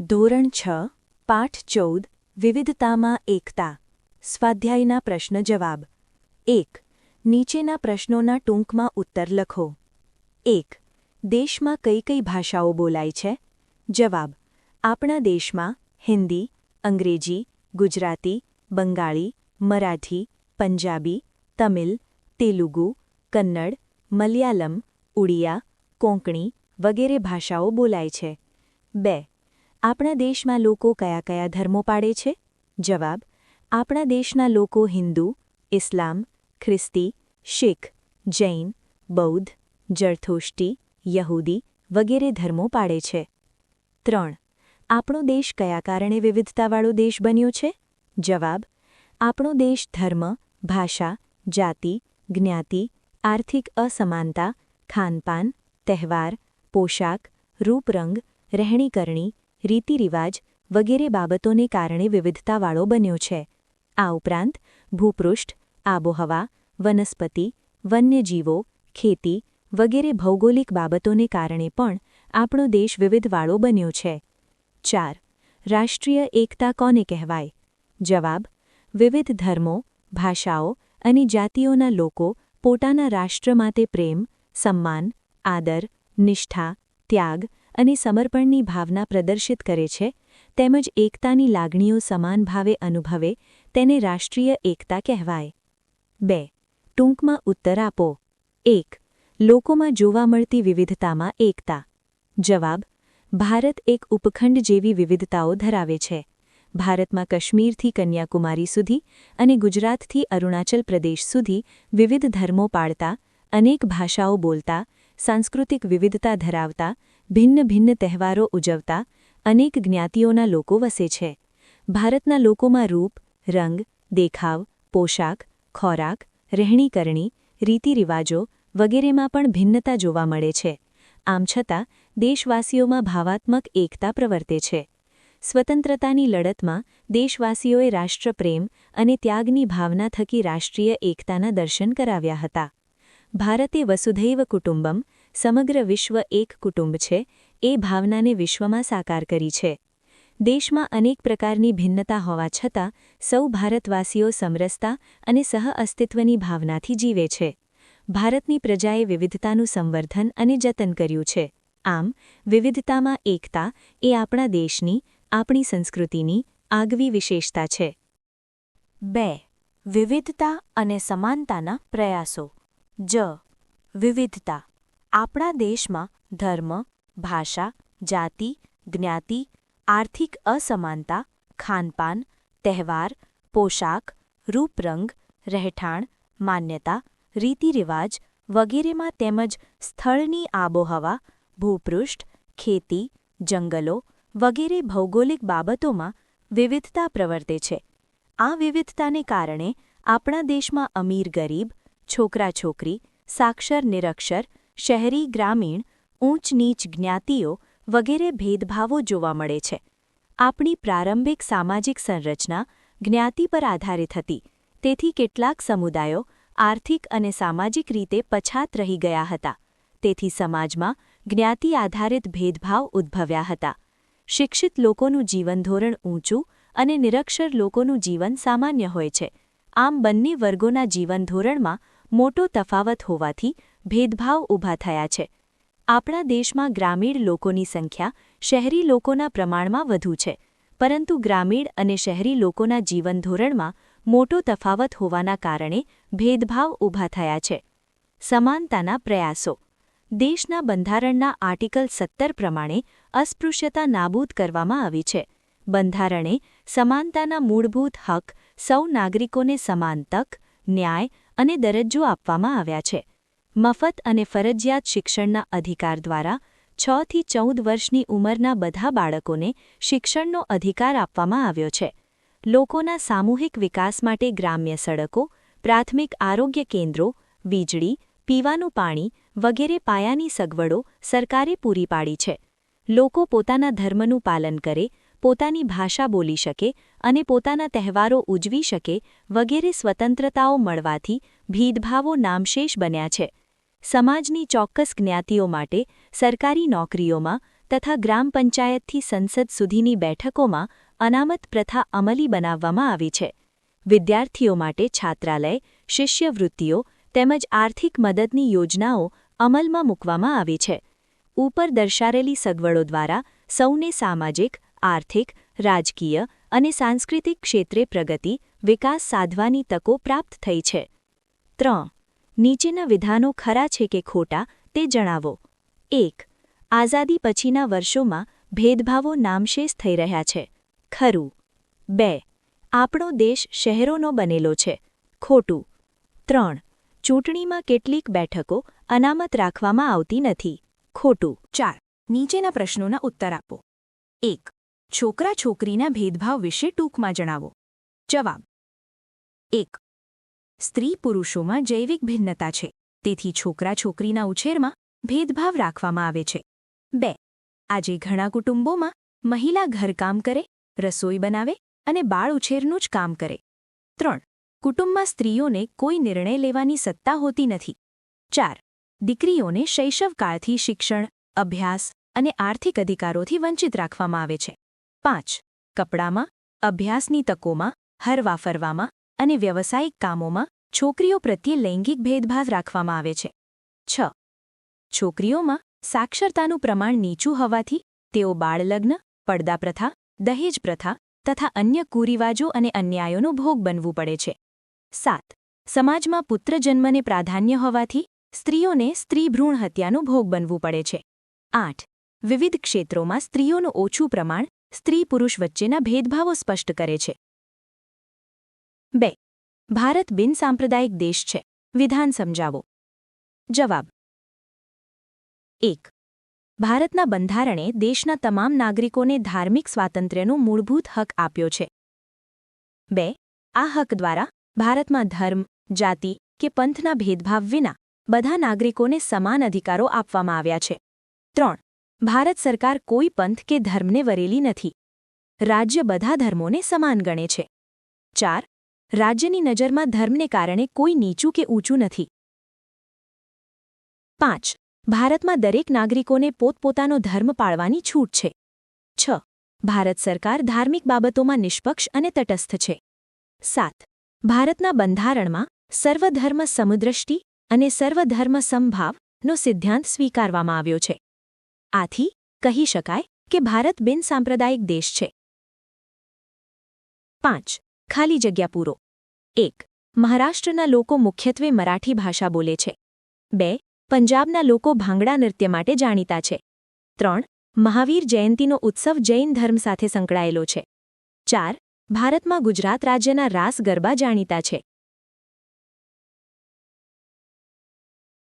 ધોરણ 6 પાઠ 14 વિવિધતામાં એકતા સ્વાધ્યાયના પ્રશ્ન જવાબ 1. નીચેના પ્રશ્નોના ટૂંકમાં ઉત્તર લખો. 1. દેશમાં કઈ કઈ ભાષાઓ બોલાય છે? જવાબ: આપણા દેશમાં હિન્દી, અંગ્રેજી, ગુજરાતી, બંગાળી, મરાઠી, પંજાબી, તમિલ, તેલુગુ, કન્નડ, મલયાલમ, ઉડિયા, કોંકણી વગેરે ભાષાઓ બોલાય છે. 2. આપણા દેશમાં લોકો કયા કયા ધર્મો પાળે છે? જવાબ: આપણા દેશના લોકો હિન્દુ, ઇસ્લામ, ખ્રિસ્તી, શીખ, જૈન, બૌદ્ધ, જરથોષ્ટી, યહૂદી વગેરે ધર્મો પાળે છે. 3. આપણો દેશ કયા કારણે વિવિધતાવાળો દેશ બન્યો છે? જવાબ: આપણો દેશ ધર્મ, ભાષા, જાતિ, જ્ઞાતિ, આર્થિક અસમાનતા, ખાનપાન, તહેવાર, પોશાક, રૂપરંગ, રહેણીકરણી, રીતિરિવાજ વગેરે બાબતોને કારણે વિવિધતાવાળો બન્યો છે. આ ઉપરાંત ભૂપૃષ્ઠ, આબોહવા, વનસ્પતિ, વન્યજીવો, ખેતી વગેરે ભૌગોલિક બાબતોને કારણે પણ આપણો દેશ વિવિધવાળો બન્યો છે. 4. રાષ્ટ્રીય એકતા કોને કહેવાય? જવાબ: વિવિધ ધર્મો, ભાષાઓ અને જાતિઓના લોકો પોતાના રાષ્ટ્ર માટે પ્રેમ, સન્માન, આદર, નિષ્ઠા, ત્યાગ અને સમર્પણની ભાવના પ્રદર્શિત કરે છે, તેમજ એકતાની લાગણીઓ સમાન ભાવે અનુભવે તેને રાષ્ટ્રીય એકતા કહેવાય. 2. ટૂંકમાં ઉત્તર આપો. 1. લોકોમાં જોવા મળતી વિવિધતામાં એકતા. જવાબ: ભારત એક ઉપખંડ જેવી વિવિધતાઓ ધરાવે છે. ભારતમાં કાશ્મીરથી કન્યાકુમારી સુધી અને ગુજરાતથી અરુણાચલ પ્રદેશ સુધી વિવિધ ધર્મો પાળતા, અનેક ભાષાઓ બોલતા, સાંસ્કૃતિક વિવિધતા ધરાવતા, ભિન્ન ભિન્ન તહેવારો ઉજવતા અનેક જ્ઞાતિઓના લોકો વસે છે. ભારતના લોકોમાં રૂપ, રંગ, દેખાવ, પોશાક, ખોરાક, રહેણીકરણી, રીતિરિવાજો વગેરેમાં પણ ભિન્નતા જોવા મળે છે. આમ છતાં દેશવાસીઓમાં ભાવાત્મક એકતા પ્રવર્તે છે. સ્વતંત્રતાની લડતમાં દેશવાસીઓએ રાષ્ટ્રપ્રેમ અને ત્યાગની ભાવના થકી રાષ્ટ્રીય એકતાના દર્શન કરાવ્યા હતા. ભારતે વસુધૈવ કુટુંબમ, સમગ્ર વિશ્વ એક કુટુંબ છે, એ ભાવનાને વિશ્વમાં સાકાર કરી છે. દેશમાં અનેક પ્રકારની ભિન્નતા હોવા છતાં સૌ ભારતવાસીઓ સમરસતા અને સહઅસ્તિત્વની ભાવનાથી જીવે છે. ભારતની પ્રજાએ વિવિધતાનું સંવર્ધન અને જતન કર્યું છે. આમ વિવિધતામાં એકતા એ આપણા દેશની, આપણી સંસ્કૃતિની આગવી વિશેષતા છે. 2. વિવિધતા અને સમાનતાના પ્રયાસો. વિવિધતા. આપણા દેશમાં ધર્મ, ભાષા, જાતિ, જ્ઞાતિ, આર્થિક અસમાનતા, ખાનપાન, તહેવાર, પોશાક, રૂપરંગ, રહેઠાણ, માન્યતા, રીતિરિવાજ વગેરેમાં તેમજ સ્થળની આબોહવા, ભૂપૃષ્ઠ, ખેતી, જંગલો વગેરે ભૌગોલિક બાબતોમાં વિવિધતા પ્રવર્તે છે. આ વિવિધતાને કારણે આપણા દેશમાં અમીર ગરીબ, છોકરા છોકરી, સાક્ષર નિરક્ષર, શહેરી ગ્રામીણ, ઊંચ નીચ જ્ઞાતિઓ વગેરે ભેદભાવો જોવા મળે છે. આપણી પ્રારંભિક સામાજિક સંરચના જ્ઞાતિ પર આધારિત હતી, તેથી કેટલાક સમુદાયો આર્થિક અને સામાજિક રીતે પછાત રહી ગયા હતા. તેથી સમાજમાં જ્ઞાતિ આધારિત ભેદભાવ ઉદ્ભવ્યા હતા. શિક્ષિત લોકોનું જીવનધોરણ ઊંચું અને નિરક્ષર લોકોનું જીવન સામાન્ય હોય છે. આમ બંને વર્ગોના જીવનધોરણમાં મોટો તફાવત હોવાથી ભેદભાવ ઊભા થયા છે. આપણા દેશમાં ગ્રામીણ લોકોની સંખ્યા શહેરી લોકોના પ્રમાણમાં વધુ છે, પરંતુ ગ્રામીણ અને શહેરી લોકોના જીવનધોરણમાં મોટો તફાવત હોવાના કારણે ભેદભાવ ઊભા થયા છે. સમાનતાના પ્રયાસો. દેશના બંધારણના આર્ટિકલ 17 પ્રમાણે અસ્પૃશ્યતા નાબૂદ કરવામાં આવી છે. બંધારણે સમાનતાના મૂળભૂત હક સૌ નાગરિકોને સમાન તક, ન્યાય અને દરજ્જો આપવામાં આવ્યા છે. મફત અને ફરજિયાત શિક્ષણના અધિકાર દ્વારા 6 થી 14 વર્ષની ઉંમરના બધા બાળકોને શિક્ષણનો અધિકાર આપવામાં આવ્યો છે. લોકોના સામૂહિક વિકાસ માટે ગ્રામ્ય સડકો, પ્રાથમિક આરોગ્ય કેન્દ્રો, વીજળી, પીવાનું પાણી વગેરે પાયાની સગવડો સરકારે પૂરી પાડી છે. લોકો પોતાના ધર્મનું પાલન કરે, પોતાની ભાષા બોલી શકે અને પોતાના તહેવારો ઉજવી શકે વગેરે સ્વતંત્રતાઓ મળવાથી ભેદભાવો નામશેષ બન્યા છે. સમાજની ચોક્કસ જ્ઞાતિઓ માટે સરકારી નોકરીઓમાં તથા ગ્રામ પંચાયતથી સંસદ સુધીની બેઠકોમાં અનામત પ્રથા અમલી બનાવવામાં આવી છે. વિદ્યાર્થીઓ માટે છાત્રાલય, શિષ્યવૃત્તિઓ તેમજ આર્થિક મદદની યોજનાઓ અમલમાં મૂકવામાં આવી છે. ઉપર દર્શાવેલી સગવડો દ્વારા સૌને સામાજિક, આર્થિક, રાજકીય અને સાંસ્કૃતિક ક્ષેત્રે પ્રગતિ, વિકાસ સાધવાની તકો પ્રાપ્ત થઈ છે. 3. નીચેના વિધાનો ખરા છે કે ખોટા તે જણાવો. 1. આઝાદી પછીના વર્ષોમાં ભેદભાવો નામશેષ થઈ રહ્યા છે. ખરું. 2. આપણો દેશ શહેરોનો બનેલો છે. ખોટું. 3. ચૂંટણીમાં કેટલીક બેઠકો અનામત રાખવામાં આવતી નથી. ખોટું. 4. નીચેના પ્રશ્નોના ઉત્તર આપો. 1. છોકરા-છોકરીના ભેદભાવ વિશે ટૂંકમાં જણાવો. જવાબ. 1. સ્ત્રી-પુરુષોમાં જૈવિક ભિન્નતા છે, તેથી છોકરા-છોકરીના ઉછેરમાં ભેદભાવ રાખવામાં આવે છે. 2. આજે ઘણા કુટુંબોમાં મહિલા ઘરકામ કરે, રસોઈ બનાવે અને બાળ ઉછેરનું જ કામ કરે. 3. કુટુંબમાં સ્ત્રીઓને કોઈ નિર્ણય લેવાની સત્તા હોતી નથી. 4. દીકરીઓને શૈશવકાળથી શિક્ષણ, અભ્યાસ અને આર્થિક અધિકારોથી વંચિત રાખવામાં આવે છે. 5. કપડામાં, અભ્યાસની તકોમાં, હરવા-ફરવામાં અને વ્યવસાયિક કામોમાં છોકરીઓ પ્રત્યે લૈંગિક ભેદભાવ રાખવામાં આવે છે. 6. છોકરીઓમાં સાક્ષરતાનું પ્રમાણ નીચું હોવાથી તેઓ બાળલગ્ન, પડદા પ્રથા, દહેજ પ્રથા તથા અન્ય કુરિવાજો અને અન્યાયોનો ભોગ બનવું પડે છે. 7. સમાજમાં પુત્ર જન્મને પ્રાધાન્ય હોવાથી સ્ત્રીઓને સ્ત્રી ભ્રૂણ હત્યાનો ભોગ બનવું પડે છે. 8. વિવિધ ક્ષેત્રોમાં સ્ત્રીઓનું ઓછું પ્રમાણ સ્ત્રી-પુરુષ વચ્ચેના ભેદભાવો સ્પષ્ટ કરે છે. 2. ભારત બિનસાંપ્રદાયિક દેશ છે. વિધાન સમજાવો. જવાબ. 1. ભારતના બંધારણે દેશના તમામ નાગરિકોને ધાર્મિક સ્વાતંત્ર્યનો મૂળભૂત હક આપ્યો છે. 2. આ હક દ્વારા ભારતમાં ધર્મ, જાતિ કે પંથના ભેદભાવ વિના બધા નાગરિકોને સમાન અધિકારો આપવામાં આવ્યા છે. 3. ભારત સરકાર કોઈ પંથ કે ધર્મને વરેલી નથી. રાજ્ય બધા ધર્મોને સમાન ગણે છે. 4. રાજ્યની નજરમાં ધર્મને કારણે કોઈ નીચું કે ઊંચું નથી. 5. ભારતમાં દરેક નાગરિકોને પોતપોતાનો ધર્મ પાળવાની છૂટ છે. 6. ભારત સરકાર ધાર્મિક બાબતોમાં નિષ્પક્ષ અને તટસ્થ છે. 7. ભારતના બંધારણમાં સર્વધર્મ સમદૃષ્ટિ અને સર્વધર્મ સમભાવનો સિદ્ધાંત સ્વીકારવામાં આવ્યો છે. આથી કહી શકાય કે ભારત બિનસાંપ્રદાયિક દેશ છે. 5. ખાલી જગ્યા પૂરો. 1. મહારાષ્ટ્રના લોકો મુખ્યત્વે મરાઠી ભાષા બોલે છે. 2. પંજાબના લોકો ભાંગડા નૃત્ય માટે જાણીતા છે. 3. મહાવીર જયંતીનો ઉત્સવ જૈન ધર્મ સાથે સંકળાયેલો છે. 4. ભારતમાં ગુજરાત રાજ્યના રાસ ગરબા જાણીતા છે.